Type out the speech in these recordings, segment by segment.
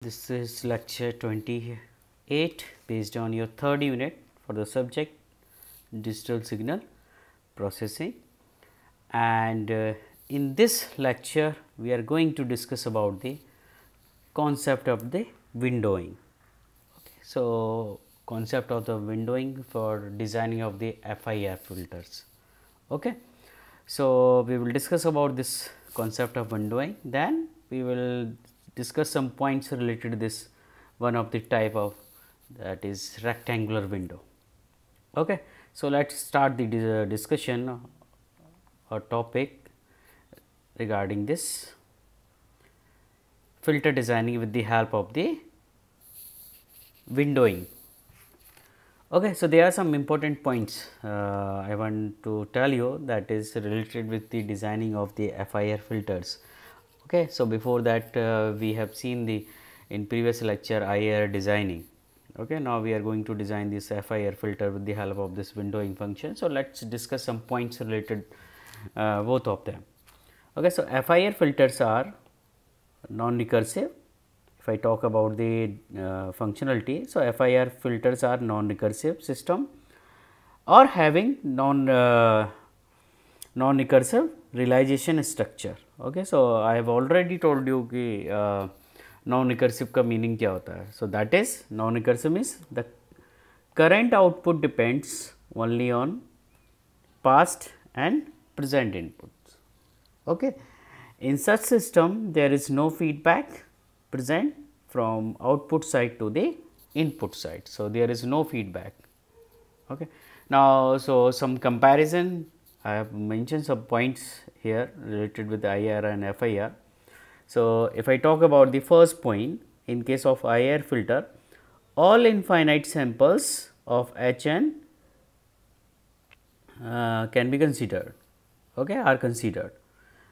This is lecture 28 based on your third unit for the subject digital signal processing, and in this lecture we are going to discuss about the concept of the windowing. Okay. So, concept of the windowing for designing of the FIR filters. Okay. So, we will discuss about this concept of windowing, then we will discuss some points related to this one of the type of, that is rectangular window. Okay. So, let us start the discussion or topic regarding this filter designing with the help of the windowing. Okay. So, there are some important points I want to tell you, that is related with the designing of the FIR filters. Okay. So, before that we have seen the in previous lecture IR designing. Okay. Now, we are going to design this FIR filter with the help of this windowing function. So, let us discuss some points related both of them. Okay. So, FIR filters are non-recursive. If I talk about the functionality, so FIR filters are non-recursive system or having non-recursive realization structure. Okay. So, I have already told you कि non-recursive का meaning क्या होता है. So, that is non-recursive means the current output depends only on past and present inputs. Okay. In such system, there is no feedback present from output side to the input side. So, there is no feedback. Okay. Now, so some comparison, I have mentioned some points here related with IR and FIR. So, if I talk about the first point, in case of IR filter, all infinite samples of HN can be considered, okay, are considered.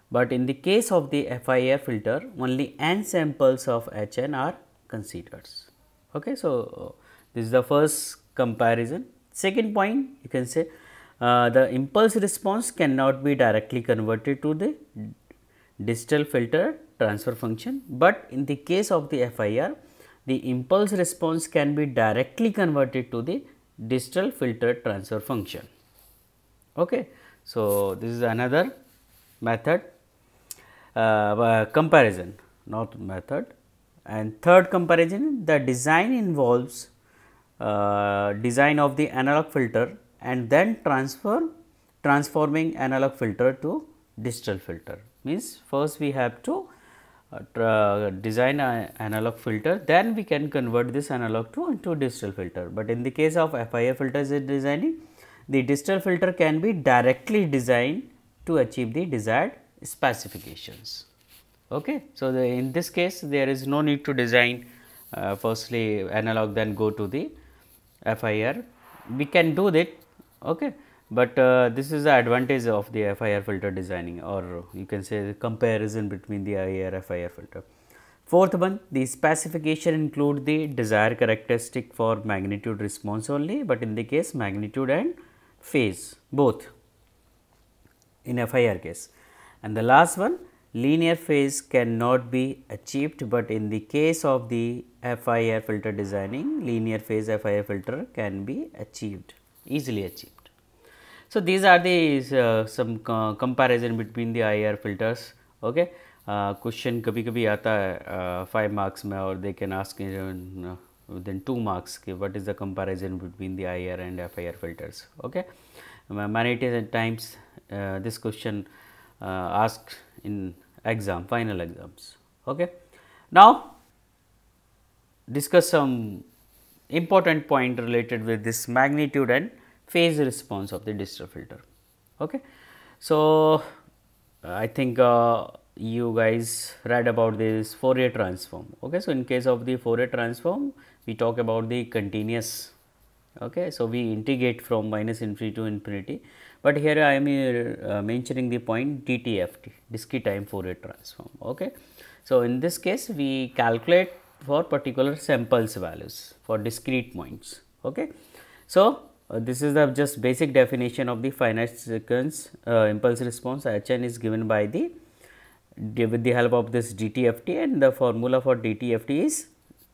But in the case of the FIR filter, only n samples of HN are considered. Okay. So, this is the first comparison. Second point, you can say the impulse response cannot be directly converted to the digital filter transfer function, but in the case of the FIR, the impulse response can be directly converted to the digital filter transfer function. Okay. So, this is another method comparison, not method. And third comparison, the design involves design of the analog filter and then transforming analog filter to digital filter. Means first we have to design an analog filter, then we can convert this analog into digital filter. But in the case of FIR filters designing, the digital filter can be directly designed to achieve the desired specifications. Okay. So, in this case there is no need to design firstly analog, then go to the FIR. We can do that, okay, but this is the advantage of the FIR filter designing, or you can say the comparison between the IR FIR filter. Fourth one, the specification include the desired characteristic for magnitude response only, but in the case magnitude and phase both in FIR case. And the last one, linear phase cannot be achieved, but in the case of the FIR filter designing, linear phase FIR filter can be achieved, easily achieved. So, these are the some comparison between the IR filters. Okay. Question कभी कभी आता है 5 marks में, और they can ask within 2 marks what is the comparison between the IR and FIR filters. Okay. Many times this question asked in exam, final exams. Okay. Now, discuss some important point related with this magnitude and phase response of the digital filter. Okay. So, I think you guys read about this Fourier transform. Okay. So, in case of the Fourier transform, we talk about the continuous. Okay. So, we integrate from minus infinity to infinity, but here I am mentioning the point DTFT, discrete time Fourier transform. Okay. So, in this case we calculate for particular samples values for discrete points. Okay. So, this is the just basic definition of the finite sequence impulse response. HN is given by the with the help of this DTFT, and the formula for DTFT is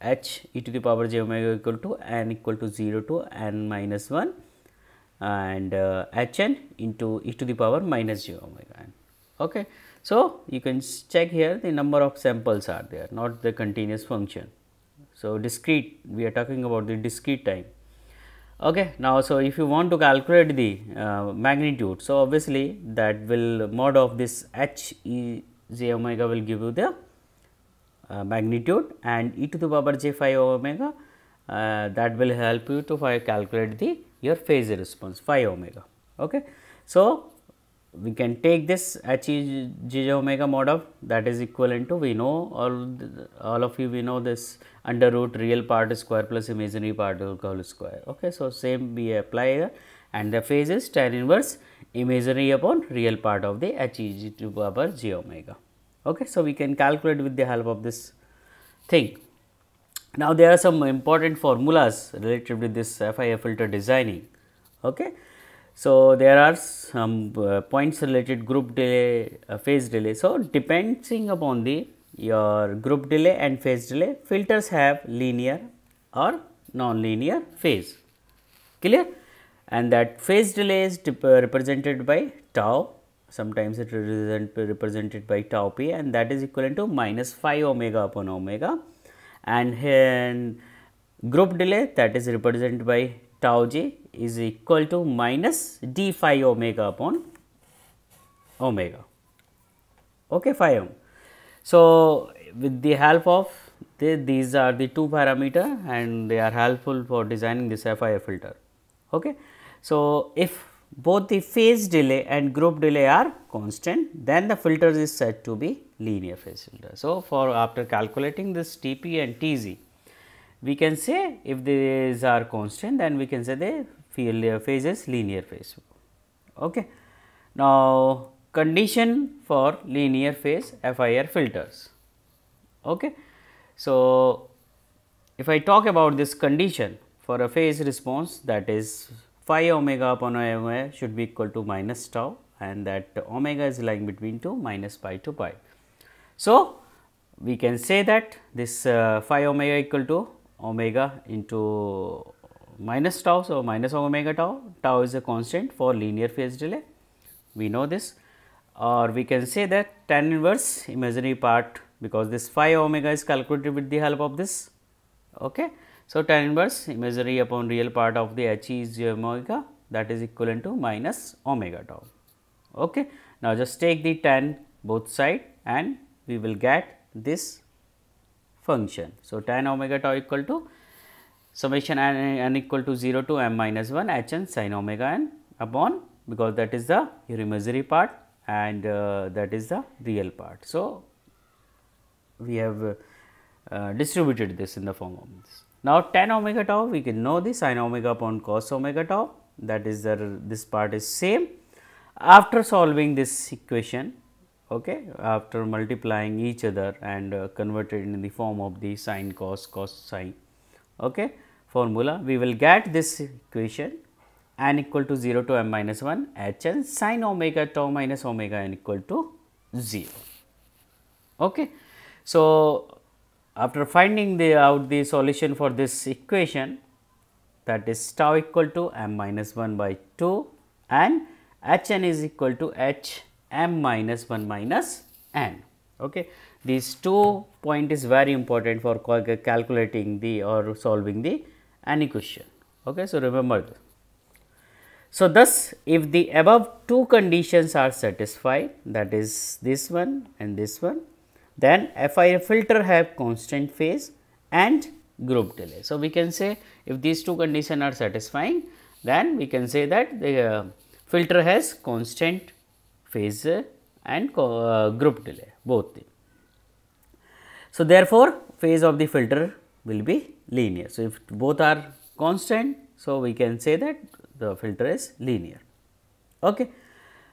h e to the power j omega equal to n equal to 0 to n minus 1 and h n into e to the power minus j omega n. Okay. So, you can check here the number of samples are there, not the continuous function. So, discrete, we are talking about the discrete time. Okay. Now, so if you want to calculate the magnitude, so obviously that will mod of this h e j omega will give you the magnitude, and e to the power j phi omega that will help you to calculate the your phase response phi omega. Okay. So, we can take this h e j omega mod of that is equivalent to, we know all of you, we know this under root real part square plus imaginary part whole square. Okay. So, same we apply here, and the phase is tan inverse imaginary upon real part of the h e to the power j omega. Okay. So, we can calculate with the help of this thing. Now, there are some important formulas related with this FIR filter designing. Okay. So, there are some points related group delay, phase delay. So, depending upon the your group delay and phase delay, filters have linear or non-linear phase, clear, and that phase delay is represented by tau, sometimes it is represented by tau p, and that is equivalent to minus phi omega upon omega, and here group delay that is represented by tau j is equal to minus d phi omega upon omega. Okay, phi om. So, with the help of these are the two parameter, and they are helpful for designing this FIR filter. Okay. So, if both the phase delay and group delay are constant, then the filter is said to be linear phase filter. So, for after calculating this Tp and Tz, we can say if these are constant, then we can say the phase is linear phase. Okay. Now, condition for linear phase FIR filters. Okay. So, if I talk about this condition for a phase response, that is phi omega upon omega should be equal to minus tau, and that omega is lying between 2 minus pi to pi. So, we can say that this phi omega equal to omega into minus tau. So, minus omega tau, tau is a constant for linear phase delay, we know this, or we can say that tan inverse imaginary part, because this phi omega is calculated with the help of this. Okay. So, tan inverse imaginary upon real part of the h e j omega, that is equivalent to minus omega tau. Okay. Now, just take the tan both side and we will get this function. So, tan omega tau equal to summation n equal to 0 to m minus 1 h n sin omega n upon, because that is the your imaginary part and that is the real part. So, we have distributed this in the form of this. Now, tan omega tau we can know the sin omega upon cos omega tau, that is this part is same. After solving this equation, okay, after multiplying each other and converted in the form of the sin cos sin, okay, formula, we will get this equation n equal to 0 to m minus 1 h n sin omega tau minus omega n equal to 0. Okay. So, after finding out the solution for this equation, that is tau equal to m minus 1 by 2 and h n is equal to h m minus 1 minus n. Okay. These 2 point is very important for calculating the or solving the any question. Okay. So, remember this. So, thus if the above two conditions are satisfied, that is this one and this one, then FIR filter have constant phase and group delay. So, we can say if these two conditions are satisfying, then we can say that the filter has constant phase and group delay both. So, therefore, phase of the filter will be linear. So, if both are constant, so we can say that the filter is linear. Okay.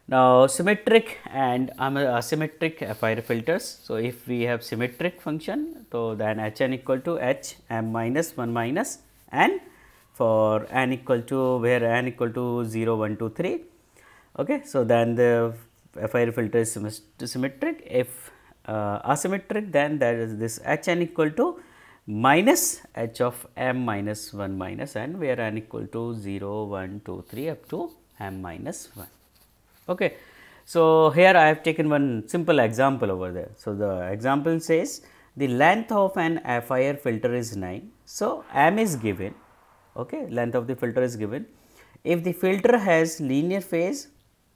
Now, symmetric and asymmetric FIR filters. So, if we have symmetric function, so then h n equal to h m minus 1 minus n for n equal to where n equal to 0, 1, 2, 3. Okay. So, then the FIR filter is symmetric. If asymmetric, then that is this h n equal to minus h of m minus 1 minus n, where n equal to 0, 1, 2, 3 up to m minus 1. Okay. So, here I have taken one simple example over there. So, the example says the length of an FIR filter is 9. So, m is given, okay, length of the filter is given. If the filter has linear phase,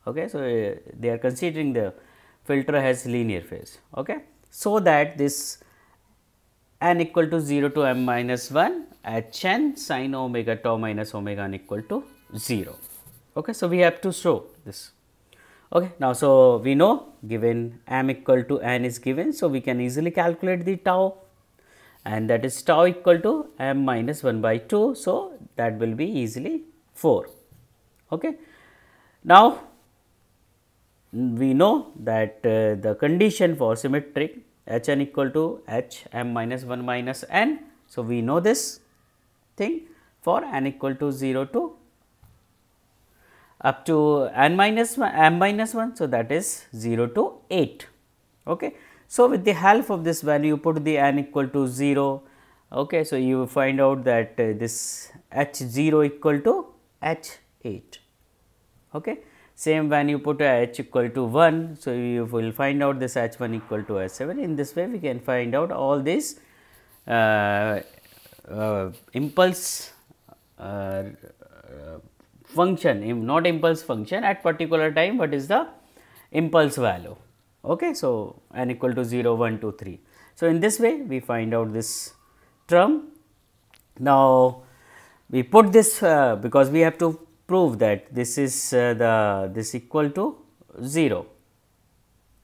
okay, so they are considering the filter has linear phase, okay, so that this n equal to 0 to m minus 1 h n sin omega tau minus omega n equal to 0. Okay. So, we have to show this. Okay. Now, so we know given m equal to n is given. So, we can easily calculate the tau, and that is tau equal to m minus 1 by 2. So, that will be easily 4. Okay. Now, we know that the condition for symmetric h n equal to h m minus 1 minus n. So, we know this thing for n equal to 0 to up to n minus 1 m minus 1. So, that is 0 to 8. Okay. So, with the help of this value you put the n equal to 0. Okay. So, you find out that this h 0 equal to h 8. Okay. Same when you put h equal to 1. So, you will find out this h 1 equal to h 7. In this way we can find out all these impulse function, not impulse function at particular time, what is the impulse value. Okay. So, n equal to 0, 1, 2, 3. So, in this way we find out this term. Now, we put this because we have to prove that this is this equal to 0.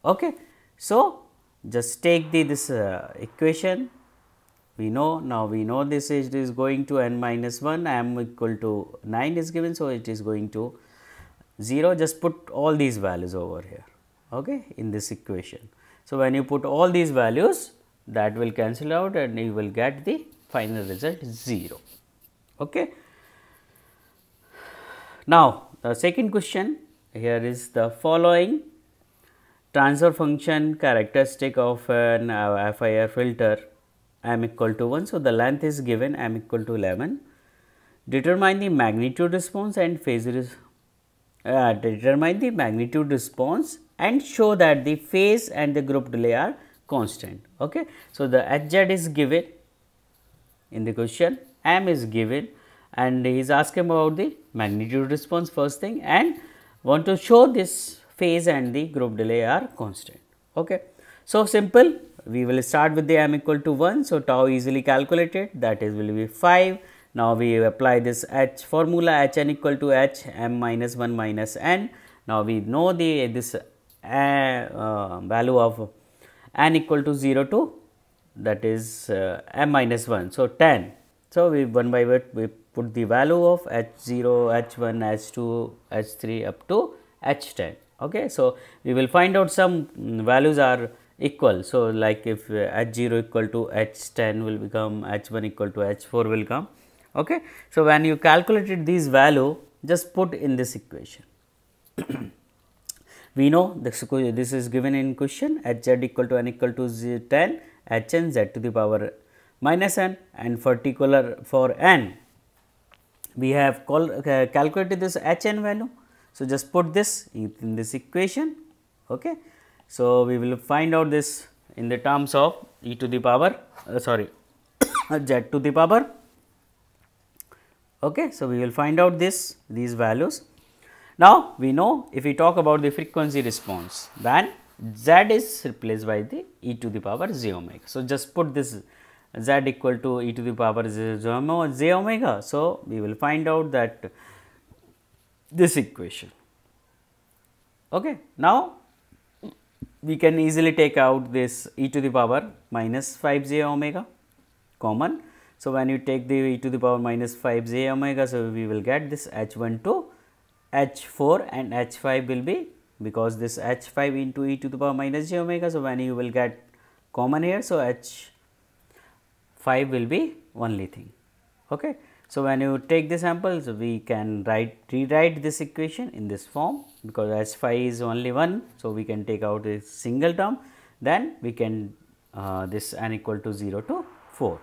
Okay. So, just take this equation. We know now we know this is going to n minus 1, m equal to 9 is given. So, it is going to 0. Just put all these values over here, okay, in this equation. So, when you put all these values, that will cancel out and you will get the final result 0. Okay. Now, the second question here is the following transfer function characteristic of an FIR filter m equal to 1. So, the length is given m equal to 11. Determine the magnitude response and phase determine the magnitude response and show that the phase and the group delay are constant. Okay. So, the Hz is given in the question, m is given, and he is asking about the magnitude response first thing and want to show this phase and the group delay are constant. Okay. So, simple, we will start with the m equal to 1. So, tau easily calculated, that is will be 5. Now, we apply this h formula h n equal to h m minus 1 minus n. Now, we know the this value of n equal to 0 to that is m minus 1. So, 10. So, we one by one we put the value of h 0, h 1, h 2, h 3 up to h 10. Okay. So, we will find out some values are equal. So, like if h 0 equal to h 10 will become h 1 equal to h 4 will come. Okay. So, when you calculated these value, just put in this equation. We know this is given in question h z equal to n equal to 10 h n z to the power minus n, and particular for n we have calculated this h n value. So, just put this in this equation. Okay. So, we will find out this in the terms of e to the power z to the power. Okay. So, we will find out these values. Now, we know if we talk about the frequency response, then z is replaced by the e to the power j omega. So, just put this z equal to e to the power j omega. So, we will find out that this equation. Okay. Now, we can easily take out this e to the power minus 5 j omega common. So, when you take the e to the power minus 5 j omega, so we will get this h 1 to h 4 and h 5 will be, because this h 5 into e to the power minus j omega. So, when you will get common here. So, h 5 will be only thing. Okay. So, when you take the samples, we can rewrite this equation in this form, because h 5 is only 1. So, we can take out a single term, then we can this n equal to 0 to 4.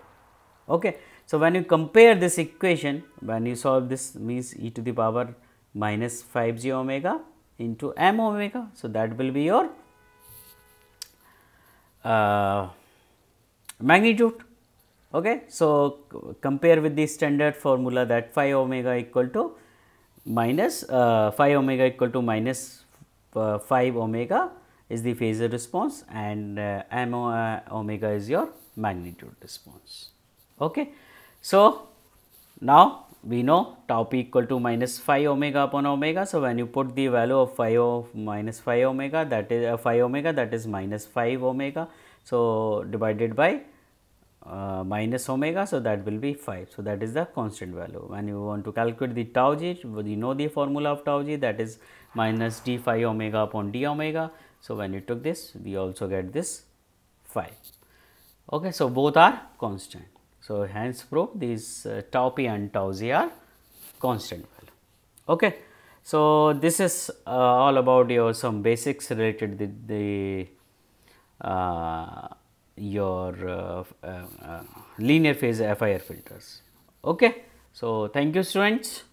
Okay. So, when you compare this equation, when you solve this, means e to the power minus 5 j omega into m omega. So, that will be your magnitude. Okay. So, compare with the standard formula that phi omega equal to minus phi omega equal to minus 5 omega is the phasor response, and m omega is your magnitude response. Okay. So, now we know tau p equal to minus phi omega upon omega. So, when you put the value of phi of minus phi omega, that is phi omega, that is minus 5 omega. So, divided by minus omega. So, that will be 5. So, that is the constant value. When you want to calculate the tau g, you know the formula of tau g, that is minus d phi omega upon d omega. So, when you took this, we also get this 5. Okay. So, both are constant. So, hence proof these tau p and tau z are constant value. Okay. So, this is all about your some basics related with the your linear phase FIR filters. Okay. So, thank you students.